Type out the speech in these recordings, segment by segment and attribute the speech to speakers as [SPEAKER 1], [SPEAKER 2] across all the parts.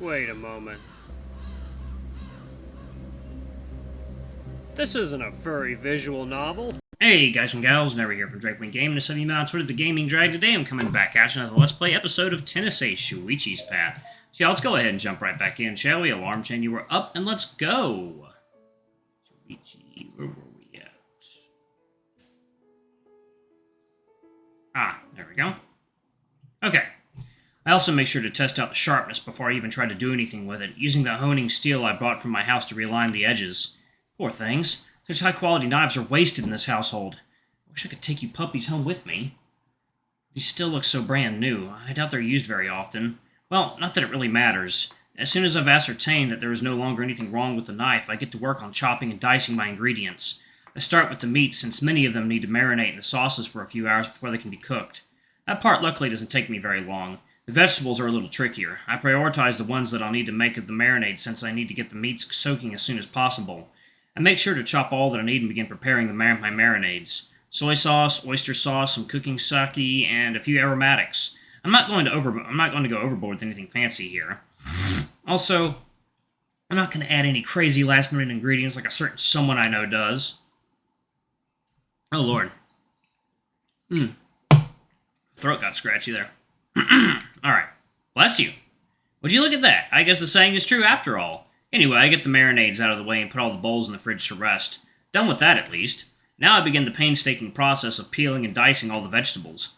[SPEAKER 1] Wait a moment. This isn't a furry visual novel.
[SPEAKER 2] Hey guys and gals, Never here from Drake Wing Game, and 70 minutes worth of the gaming drag. Today I'm coming back at you with another Let's Play episode of Tennessee Shuichi's Path. So yeah, let's go ahead and jump right back in, shall we? Alarm chain, you were up, and let's go! Shuichi, where were we at? Ah, there we go. Okay. I also make sure to test out the sharpness before I even try to do anything with it, using the honing steel I brought from my house to realign the edges. Poor things. Such high-quality knives are wasted in this household. I wish I could take you puppies home with me. These still look so brand new. I doubt they're used very often. Well, not that it really matters. As soon as I've ascertained that there is no longer anything wrong with the knife, I get to work on chopping and dicing my ingredients. I start with the meat, since many of them need to marinate in the sauces for a few hours before they can be cooked. That part luckily doesn't take me very long. The vegetables are a little trickier. I prioritize the ones that I'll need to make the marinade, since I need to get the meats soaking as soon as possible. I make sure to chop all that I need and begin preparing my marinades. Soy sauce, oyster sauce, some cooking sake, and a few aromatics. I'm not going to go overboard with anything fancy here. Also, I'm not going to add any crazy last-minute ingredients like a certain someone I know does. Oh, Lord. Throat got scratchy there. Alright. Bless you. Would you look at that? I guess the saying is true after all. Anyway, I get the marinades out of the way and put all the bowls in the fridge to rest. Done with that, at least. Now I begin the painstaking process of peeling and dicing all the vegetables.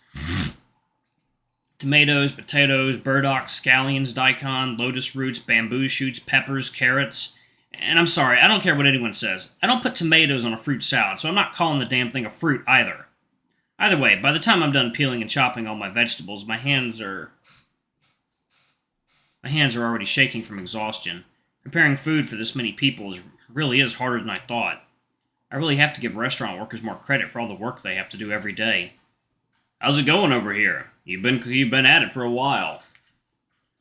[SPEAKER 2] Tomatoes, potatoes, burdock, scallions, daikon, lotus roots, bamboo shoots, peppers, carrots. And I'm sorry, I don't care what anyone says. I don't put tomatoes on a fruit salad, so I'm not calling the damn thing a fruit either. Either way, by the time I'm done peeling and chopping all my vegetables, my hands are already shaking from exhaustion. Preparing food for this many people really is harder than I thought. I really have to give restaurant workers more credit for all the work they have to do every day. How's it going over here? You've been at it for a while.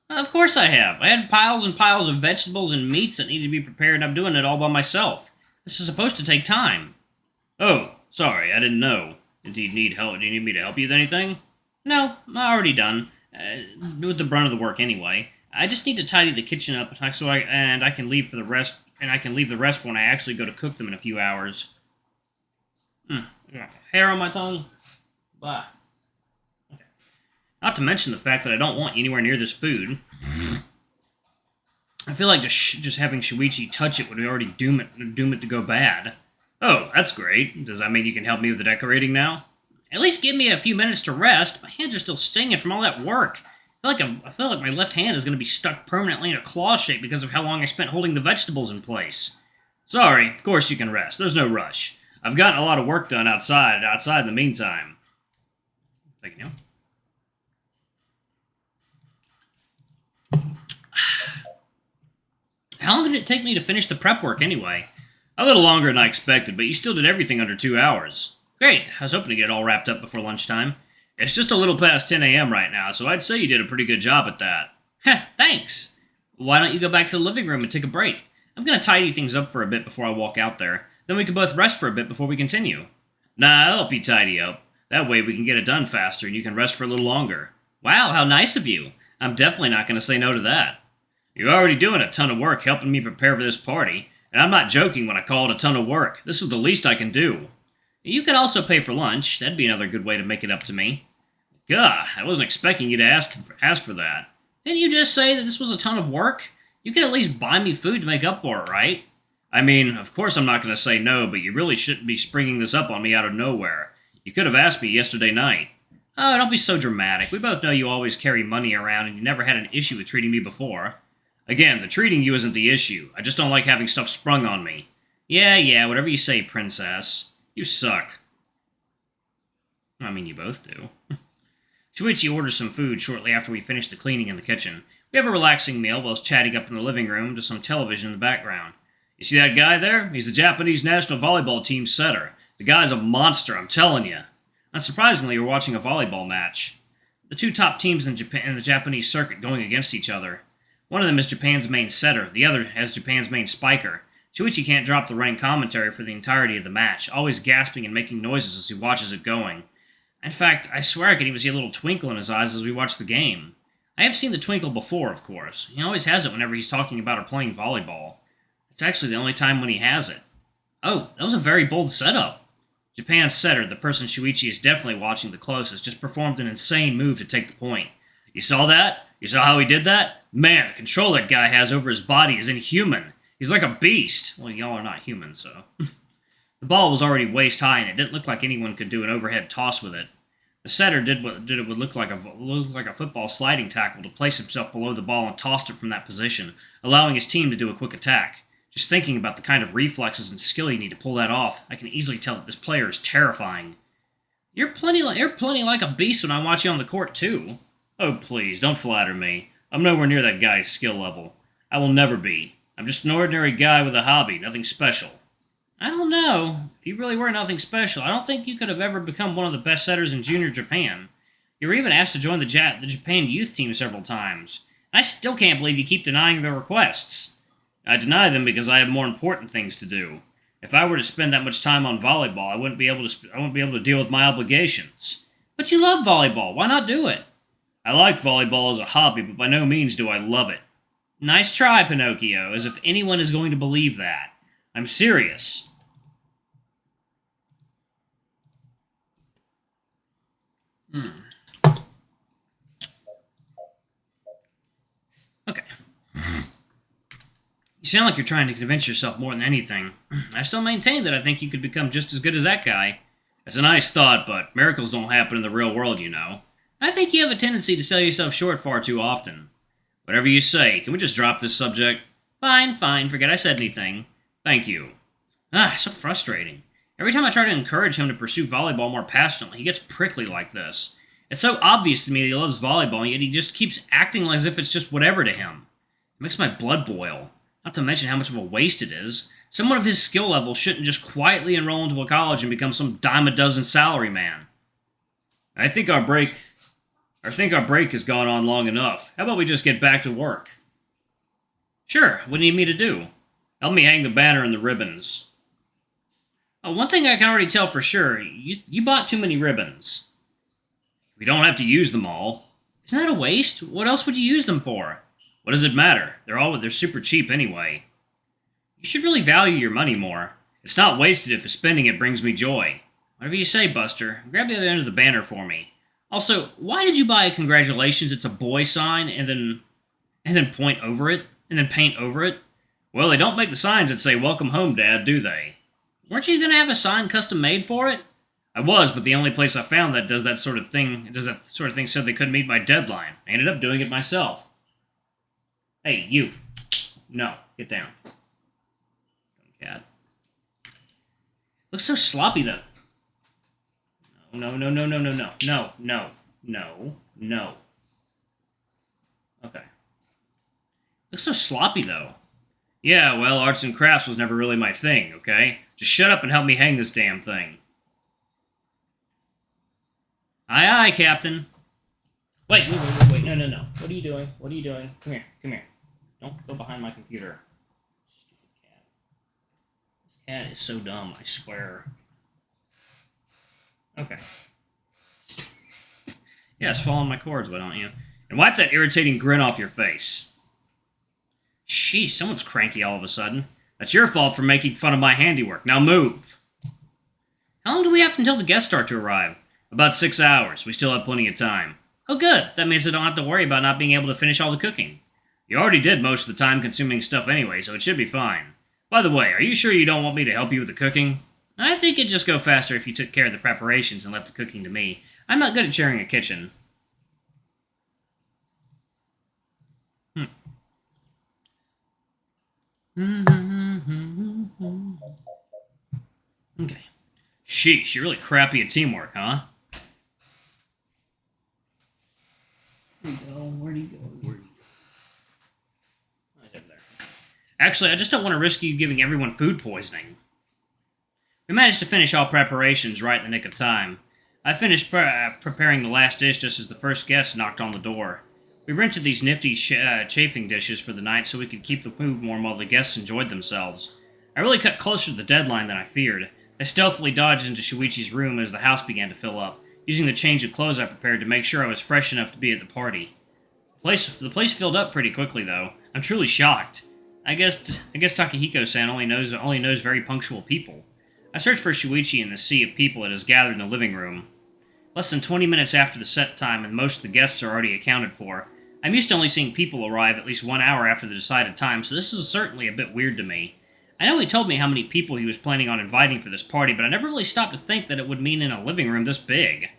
[SPEAKER 2] Of course I have. I had piles and piles of vegetables and meats that need to be prepared, and I'm doing it all by myself. This is supposed to take time. Oh, sorry, I didn't know. Do you need help? Do you need me to help you with anything? No, I'm already done. With the brunt of the work anyway. I just need to tidy the kitchen up so I can leave the rest for when I actually go to cook them in a few hours. I got hair on my tongue. Blah. Okay. Not to mention the fact that I don't want you anywhere near this food. I feel like just having Shuichi touch it would already doom it to go bad. Oh, that's great. Does that mean you can help me with the decorating now? At least give me a few minutes to rest. My hands are still stinging from all that work. I feel like my left hand is going to be stuck permanently in a claw shape because of how long I spent holding the vegetables in place. Sorry, of course you can rest. There's no rush. I've gotten a lot of work done outside in the meantime. Thank you. How long did it take me to finish the prep work anyway? A little longer than I expected, but you still did everything under 2 hours. Great, I was hoping to get it all wrapped up before lunchtime. It's just a little past 10 a.m. right now, so I'd say you did a pretty good job at that. Heh, thanks. Why don't you go back to the living room and take a break? I'm going to tidy things up for a bit before I walk out there. Then we can both rest for a bit before we continue. Nah, I'll help you tidy up. That way we can get it done faster and you can rest for a little longer. Wow, how nice of you. I'm definitely not going to say no to that. You're already doing a ton of work helping me prepare for this party, and I'm not joking when I call it a ton of work. This is the least I can do. You could also pay for lunch. That'd be another good way to make it up to me. Gah, I wasn't expecting you to ask for that. Didn't you just say that this was a ton of work? You could at least buy me food to make up for it, right? I mean, of course I'm not going to say no, but you really shouldn't be springing this up on me out of nowhere. You could have asked me yesterday night. Oh, don't be so dramatic. We both know you always carry money around and you never had an issue with treating me before. Again, the treating you isn't the issue. I just don't like having stuff sprung on me. Yeah, whatever you say, princess. You suck. I mean, you both do. Shuichi orders some food shortly after we finish the cleaning in the kitchen. We have a relaxing meal whilst chatting up in the living room to some television in the background. You see that guy there? He's the Japanese national volleyball team's setter. The guy's a monster, I'm telling you. Unsurprisingly, we're watching a volleyball match. The two top teams in the Japanese circuit going against each other. One of them is Japan's main setter, the other has Japan's main spiker. Shuichi can't drop the running commentary for the entirety of the match, always gasping and making noises as he watches it going. In fact, I swear I could even see a little twinkle in his eyes as we watched the game. I have seen the twinkle before, of course. He always has it whenever he's talking about or playing volleyball. It's actually the only time when he has it. Oh, that was a very bold setup. Japan's setter, the person Shuichi is definitely watching the closest, just performed an insane move to take the point. You saw that? You saw how he did that? Man, the control that guy has over his body is inhuman. He's like a beast. Well, y'all are not human, so... The ball was already waist high, and it didn't look like anyone could do an overhead toss with it. The setter did what it would look like a football sliding tackle to place himself below the ball and tossed it from that position, allowing his team to do a quick attack. Just thinking about the kind of reflexes and skill you need to pull that off, I can easily tell that this player is terrifying. You're plenty like a beast when I watch you on the court, too. Oh, please, don't flatter me. I'm nowhere near that guy's skill level. I will never be. I'm just an ordinary guy with a hobby, nothing special. I don't know. If you really were nothing special, I don't think you could have ever become one of the best setters in Junior Japan. You were even asked to join the Japan youth team several times. And I still can't believe you keep denying their requests. I deny them because I have more important things to do. If I were to spend that much time on volleyball, I wouldn't be able to deal with my obligations. But you love volleyball. Why not do it? I like volleyball as a hobby, but by no means do I love it. Nice try, Pinocchio, as if anyone is going to believe that. I'm serious. Okay. You sound like you're trying to convince yourself more than anything. I still maintain that I think you could become just as good as that guy. It's a nice thought, but miracles don't happen in the real world, you know. I think you have a tendency to sell yourself short far too often. Whatever you say, can we just drop this subject? Fine, forget I said anything. Thank you. So frustrating. Every time I try to encourage him to pursue volleyball more passionately, he gets prickly like this. It's so obvious to me that he loves volleyball, and yet he just keeps acting as if it's just whatever to him. It makes my blood boil. Not to mention how much of a waste it is. Someone of his skill level shouldn't just quietly enroll into a college and become some dime-a-dozen salary man. I think our break has gone on long enough. How about we just get back to work? Sure, what do you need me to do? Help me hang the banner and the ribbons. Oh, one thing I can already tell for sure, you bought too many ribbons. We don't have to use them all. Isn't that a waste? What else would you use them for? What does it matter? They're super cheap anyway. You should really value your money more. It's not wasted if spending it brings me joy. Whatever you say, Buster. Grab the other end of the banner for me. Also, why did you buy a congratulations, it's a boy sign, and then paint over it? Well, they don't make the signs that say welcome home, Dad, do they? Weren't you going to have a sign custom made for it? I was, but the only place I found that does that sort of thing said they couldn't meet my deadline. I ended up doing it myself. Hey, you. No, get down. Cat. Looks so sloppy, though. No. Okay. Looks so sloppy, though. Yeah, well, arts and crafts was never really my thing, okay? Just shut up and help me hang this damn thing. Aye, aye, Captain. Wait. No. What are you doing? Come here. Don't go behind my computer. Stupid cat. This cat is so dumb, I swear. Okay. Yeah, it's following my cords, why don't you? And wipe that irritating grin off your face. Sheesh, someone's cranky all of a sudden. That's your fault for making fun of my handiwork. Now move. How long do we have until the guests start to arrive? About 6 hours. We still have plenty of time. Oh, good. That means I don't have to worry about not being able to finish all the cooking. You already did most of the time-consuming stuff anyway, so it should be fine. By the way, are you sure you don't want me to help you with the cooking? I think it'd just go faster if you took care of the preparations and left the cooking to me. I'm not good at sharing a kitchen. Okay. Sheesh, you're really crappy at teamwork, huh? Where'd he go? Right up there. Actually, I just don't want to risk you giving everyone food poisoning. We managed to finish all preparations right in the nick of time. I finished preparing the last dish just as the first guest knocked on the door. We rented these nifty chafing dishes for the night so we could keep the food warm while the guests enjoyed themselves. I really cut closer to the deadline than I feared. I stealthily dodged into Shuichi's room as the house began to fill up, using the change of clothes I prepared to make sure I was fresh enough to be at the party. The place filled up pretty quickly, though. I'm truly shocked. I guess Takahiko-san only knows very punctual people. I searched for Shuichi in the sea of people that has gathered in the living room. Less than 20 minutes after the set time, and most of the guests are already accounted for. I'm used to only seeing people arrive at least 1 hour after the decided time, so this is certainly a bit weird to me. I know he told me how many people he was planning on inviting for this party, but I never really stopped to think that it would mean in a living room this big.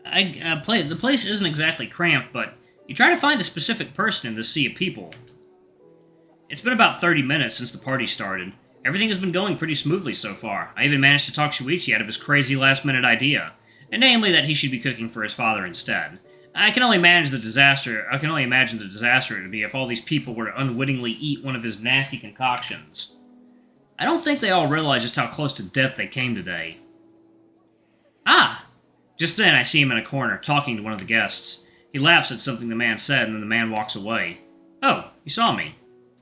[SPEAKER 2] The place isn't exactly cramped, but you try to find a specific person in this sea of people. It's been about 30 minutes since the party started. Everything has been going pretty smoothly so far. I even managed to talk Shuichi out of his crazy last-minute idea, and namely that he should be cooking for his father instead. I can only imagine the disaster it would be if all these people were to unwittingly eat one of his nasty concoctions. I don't think they all realize just how close to death they came today. Ah! Just then I see him in a corner, talking to one of the guests. He laughs at something the man said, and then the man walks away. Oh, you saw me.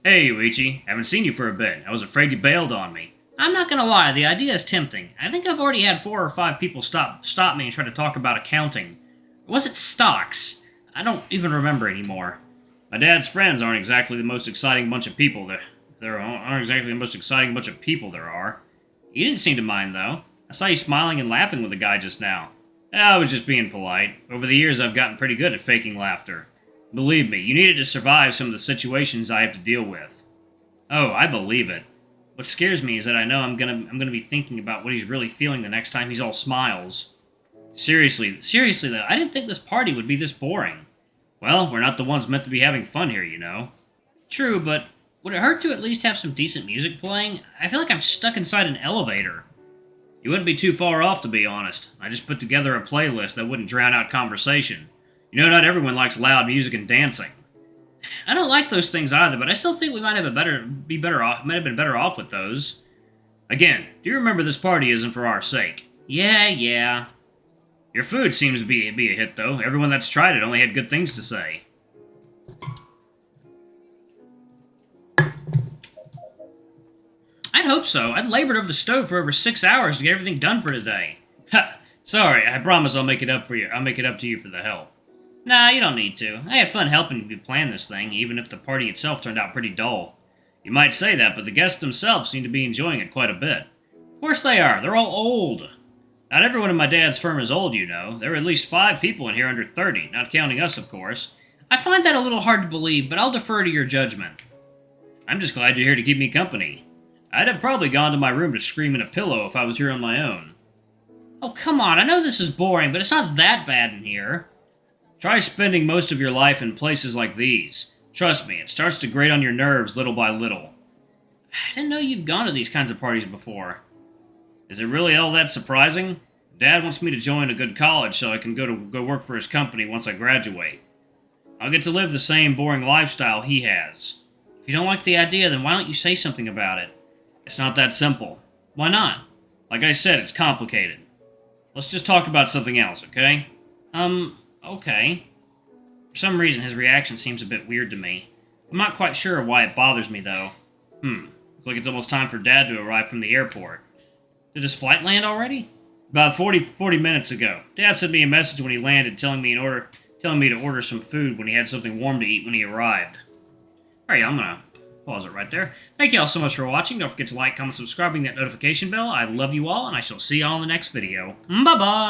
[SPEAKER 2] Hey, Yuichi. Haven't seen you for a bit. I was afraid you bailed on me. I'm not gonna lie, the idea is tempting. I think I've already had 4 or 5 people stop me and try to talk about accounting. Or was it stocks? I don't even remember anymore. My dad's friends aren't exactly the most exciting bunch of people there are. You didn't seem to mind, though. I saw you smiling and laughing with the guy just now. I was just being polite. Over the years, I've gotten pretty good at faking laughter. Believe me, you need it to survive some of the situations I have to deal with. Oh, I believe it. What scares me is that I know I'm gonna be thinking about what he's really feeling the next time he's all smiles. Seriously though, I didn't think this party would be this boring. Well, we're not the ones meant to be having fun here, you know. True, but would it hurt to at least have some decent music playing? I feel like I'm stuck inside an elevator. You wouldn't be too far off, to be honest. I just put together a playlist that wouldn't drown out conversation. You know, not everyone likes loud music and dancing. I don't like those things either, but I still think we might have been better off with those. Again, do you remember this party isn't for our sake? Yeah. Your food seems to be a hit, though. Everyone that's tried it only had good things to say. I'd hope so. I'd labored over the stove for over 6 hours to get everything done for today. Ha! Sorry, I promise I'll make it up to you for the help. Nah, you don't need to. I had fun helping you plan this thing, even if the party itself turned out pretty dull. You might say that, but the guests themselves seem to be enjoying it quite a bit. Of course they are. They're all old. Not everyone in my dad's firm is old, you know. There are at least 5 people in here under 30, not counting us, of course. I find that a little hard to believe, but I'll defer to your judgment. I'm just glad you're here to keep me company. I'd have probably gone to my room to scream in a pillow if I was here on my own. Oh, come on, I know this is boring, but it's not that bad in here. Try spending most of your life in places like these. Trust me, it starts to grate on your nerves little by little. I didn't know you've gone to these kinds of parties before. Is it really all that surprising? Dad wants me to join a good college so I can go work for his company once I graduate. I'll get to live the same boring lifestyle he has. If you don't like the idea, then why don't you say something about it? It's not that simple. Why not? Like I said, it's complicated. Let's just talk about something else, okay? Okay. For some reason, his reaction seems a bit weird to me. I'm not quite sure why it bothers me, though. Looks like it's almost time for Dad to arrive from the airport. Did his flight land already? About 40 minutes ago. Dad sent me a message when he landed telling me to order some food when he had something warm to eat when he arrived. Alright, I'm gonna pause it right there. Thank you all so much for watching. Don't forget to like, comment, subscribe, and that notification bell. I love you all, and I shall see you all in the next video. Bye-bye!